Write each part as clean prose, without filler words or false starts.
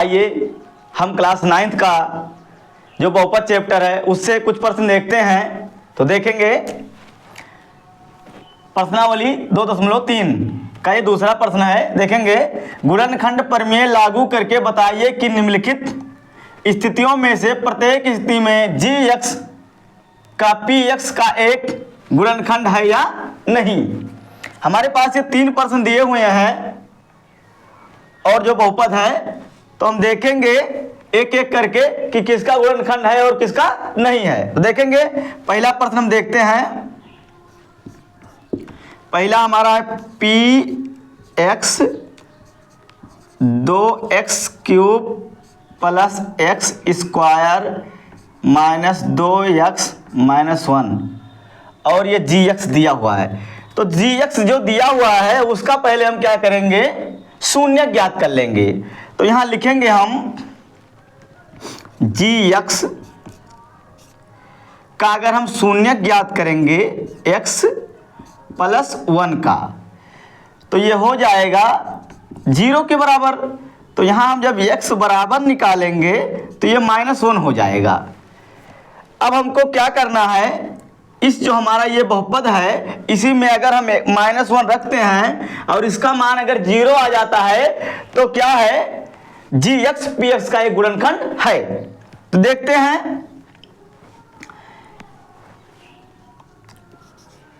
आइए हम class 9th का जो बहुपद चैप्टर है उससे कुछ प्रश्न देखते हैं। तो देखेंगे प्रश्नावली 2.3 का ये दूसरा प्रश्न है। देखेंगे गुणनखंड प्रमेय लागू करके बताइए कि निम्नलिखित स्थितियों में से प्रत्येक स्थिति में g(x) का p(x) का एक गुणनखंड है या नहीं। हमारे पास ये 3 प्रश्न दिए हुए हैं और जो बहुपद है तो हम देखेंगे एक एक करके कि किसका गुणनखंड है और किसका नहीं है। तो देखेंगे पहला प्रश्न हम देखते हैं। पहला हमारा है p(x) 2x³ plus x² minus 2x minus 1 और ये g(x) दिया हुआ है। तो g(x) जो दिया हुआ है उसका पहले हम क्या करेंगे, शून्य ज्ञात कर लेंगे। तो यहां लिखेंगे हम g(x) का अगर हम शून्य ज्ञात करेंगे x प्लस 1 का तो ये हो जाएगा 0 के बराबर। तो यहां हम जब x बराबर निकालेंगे तो ये -1 हो जाएगा। अब हमको क्या करना है, इस जो हमारा ये बहुपद है इसी में अगर हम -1 रखते हैं और इसका मान अगर 0 आ जाता है तो क्या है, g(x) p(x) का एक गुणनखंड है। तो देखते हैं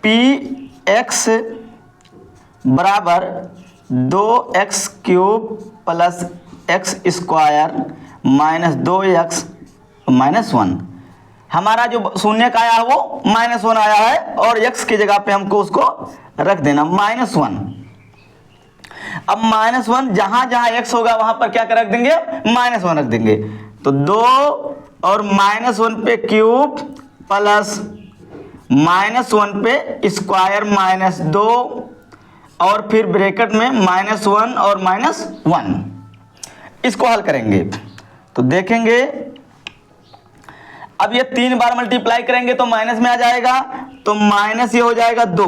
p(x) बराबर 2x³ plus x² minus 2x minus 1। हमारा जो शून्य का आया है वो -1 आया है और x की जगह पे हमको उसको रख देना -1। अब -1 जहां जहां x होगा वहां पर क्या कर रख देंगे, -1 रख देंगे। तो 2 और -1 पे क्यूब प्लस -1 पे स्क्वायर माइनस 2 और फिर ब्रैकेट में -1 और -1। इसको हल करेंगे तो देखेंगे अब ये 3 बार मल्टीप्लाई करेंगे तो माइनस में आ जाएगा। तो माइनस ये हो जाएगा 2,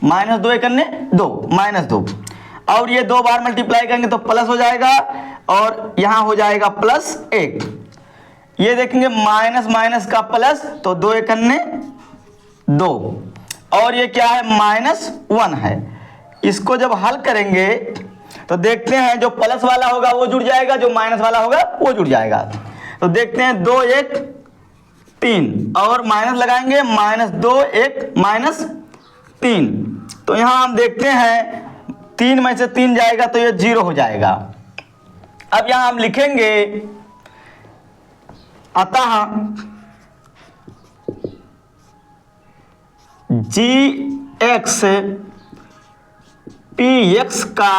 -2 एक अन्य 2 -2 और ये 2 बार मल्टीप्लाई करेंगे तो प्लस हो जाएगा और यहां हो जाएगा +1। ये देखेंगे माइनस माइनस का प्लस तो 2 एक अन्य 2 और ये क्या है -1 है। इसको जब हल करेंगे तो देखते हैं जो प्लस वाला होगा वो जुड़ जाएगा, जो माइनस वाला होगा वो जुड़ जाएगा। तो देखते हैं 2 1 3 और माइनस लगाएंगे -2 1 -3। तो यहां हम देखते हैं 3 में से 3 जाएगा तो ये 0 हो जाएगा। अब यहां हम लिखेंगे अतः g(x) p(x) का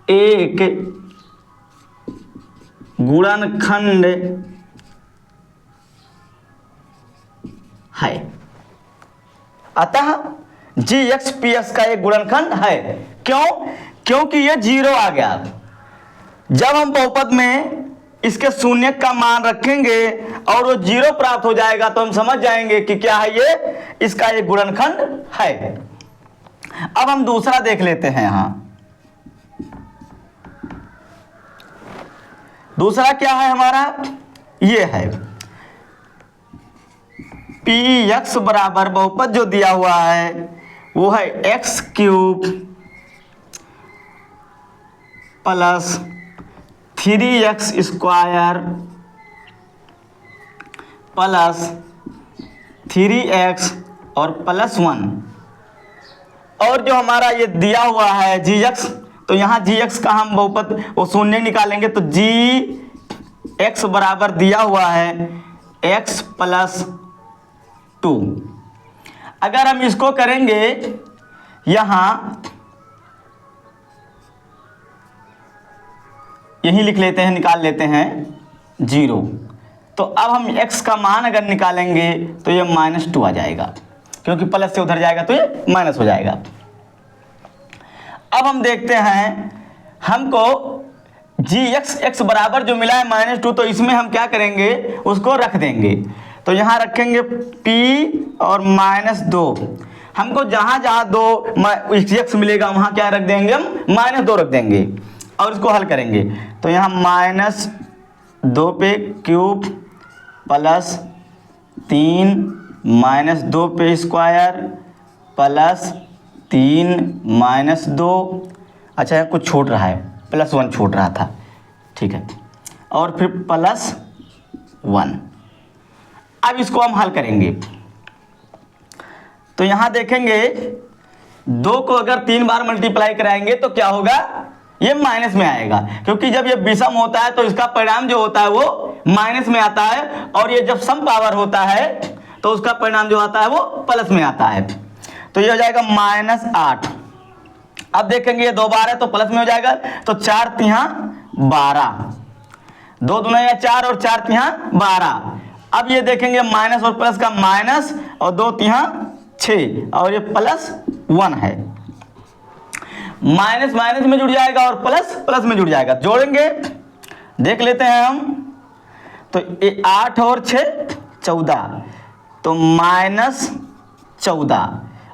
एक गुणनखंड है। अतः g(x) p(x) का एक गुणनखंड है। क्यों? क्योंकि ये 0 आ गया। जब हम बहुपद में इसके शून्य का मान रखेंगे और वो 0 प्राप्त हो जाएगा तो हम समझ जाएंगे कि क्या है, ये इसका एक गुणनखंड है। अब हम दूसरा देख लेते हैं। यहां दूसरा क्या है हमारा, ये है p(x) बराबर बहुपद जो दिया हुआ है वो है x³ plus 3x² plus 3x और +1 और जो हमारा ये दिया हुआ है g(x) तो यहाँ g(x) का हम बहुपद वो शून्य निकालेंगे तो g(x) बराबर दिया हुआ है x + 2। अगर हम इसको करेंगे यहां यही लिख लेते हैं, निकाल लेते हैं 0। तो अब हम x का मान अगर निकालेंगे तो ये -2 आ जाएगा, क्योंकि प्लस से उधर जाएगा तो ये माइनस हो जाएगा। अब हम देखते हैं हमको g(x) बराबर जो मिला है -2, तो इसमें हम क्या करेंगे, उसको रख देंगे। तो यहां रखेंगे p और -2। हमको जहां जहां 2 x मिलेगा वहां क्या रख देंगे, हम -2 रख देंगे। और इसको हल करेंगे तो यहाँ -2 पे क्यूब प्लस 3 -2 पे स्क्वायर प्लस 3 -2, अच्छा यहाँ कुछ छूट रहा है, +1 छूट रहा था, ठीक है, और फिर +1। अब इसको हम हल करेंगे तो यहाँ देखेंगे 2 को अगर 3 बार मल्टीप्लाई कराएंगे तो क्या होगा, ये माइनस में आएगा, क्योंकि जब ये विषम होता है तो इसका परिणाम जो होता है वो माइनस में आता है, और ये जब सम पावर होता है तो उसका परिणाम जो आता है वो प्लस में आता है। तो ये हो जाएगा -8। अब देखेंगे ये 2 बार है तो प्लस में हो जाएगा, तो 4 तिहा 12, 2 दूना या 4 और 4 तिहा 12। अब ये देखेंगे माइनस और प्लस का माइनस, और 2 तिहा 6, और ये +1 है, माइनस माइनस में जुड़ जाएगा और प्लस प्लस में जुड़ जाएगा, जोड़ेंगे देख लेते हैं हम। तो 8 और 6 14, तो -14,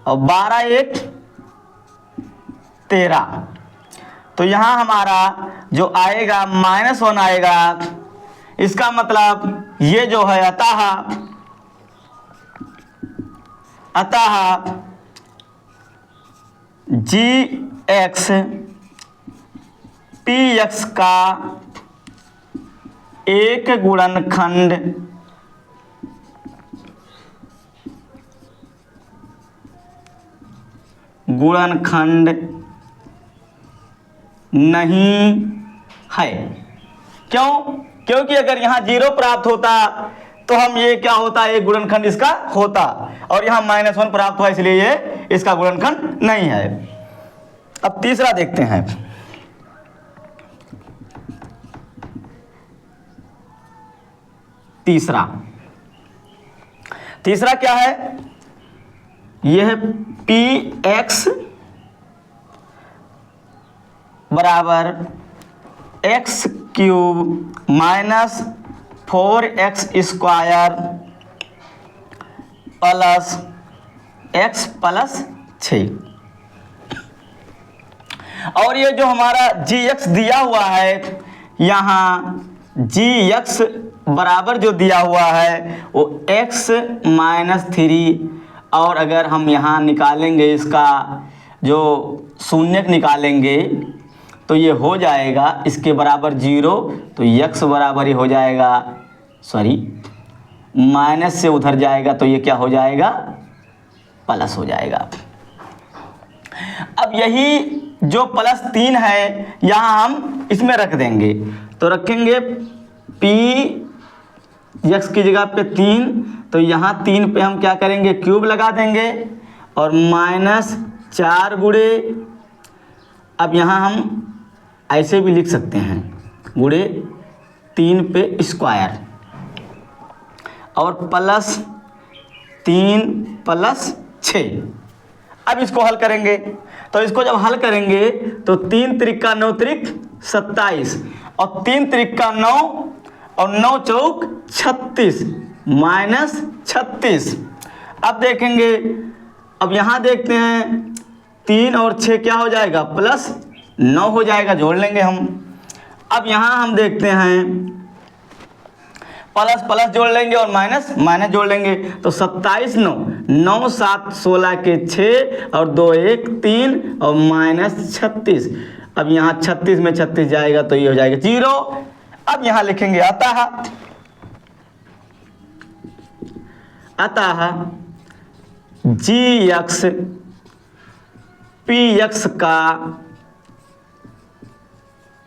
और 12 1 13, तो यहाँ हमारा जो आएगा -1 आएगा। इसका मतलब ये जो है अतः GX PX का एक गुणनखंड नहीं है। क्यों? क्योंकि अगर यहाँ 0 प्राप्त होता तो हम ये क्या होता, एक गुणनखंड इसका होता, और यहाँ -1 प्राप्त हुआ इसलिए ये इसका गुणनखंड नहीं है। अब तीसरा देखते हैं। तीसरा क्या है, यह है PX बराबर x³ minus 4x square plus x plus 6, और ये जो हमारा GX दिया हुआ है, यहाँ GX बराबर जो दिया हुआ है वो x -3, और अगर हम यहाँ निकालेंगे इसका जो शून्यक निकालेंगे तो ये हो जाएगा इसके बराबर 0, तो x बराबर ही हो जाएगा, सॉरी माइनस से उधर जाएगा तो ये क्या हो जाएगा, प्लस हो जाएगा। अब यही जो +3 है यहाँ हम इसमें रख देंगे, तो रखेंगे PX की जगह पे 3, तो यहाँ 3 पे हम क्या करेंगे, क्यूब लगा देंगे, और -4 गुणे, अब यहाँ हम ऐसे भी लिख सकते हैं, गुणे 3 पे स्क्वायर, और +3 + 6। अब इसको हल करेंगे, तो इसको जब हल करेंगे तो 3 त्रिक 9 त्रिक 27, और 3 त्रिक 9, और 9 चौक 36, -36। अब देखेंगे, अब यहाँ देखते हैं 3 और 6 क्या हो जाएगा, +9 हो जाएगा, जोड़ लेंगे हम। अब यहाँ हम देखते हैं प्लस प्लस जोड़ लेंगे और माइनस माइनस जोड़ लेंगे, तो 27 9 7 16 के 6, और 2 1 3, और -36। अब यहाँ 36 में 36 जाएगा तो ये हो जाएगा 0। अब यहाँ लिखेंगे अतः GX PX का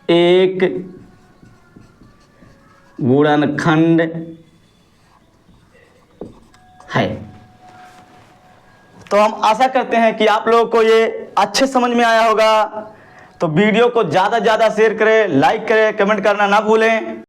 एक गुणनखंड है। तो हम आशा करते हैं कि आप लोगों को ये अच्छे समझ में आया होगा। तो वीडियो को ज़्यादा से ज़्यादा शेयर करें, लाइक करें, कमेंट करना ना भूलें।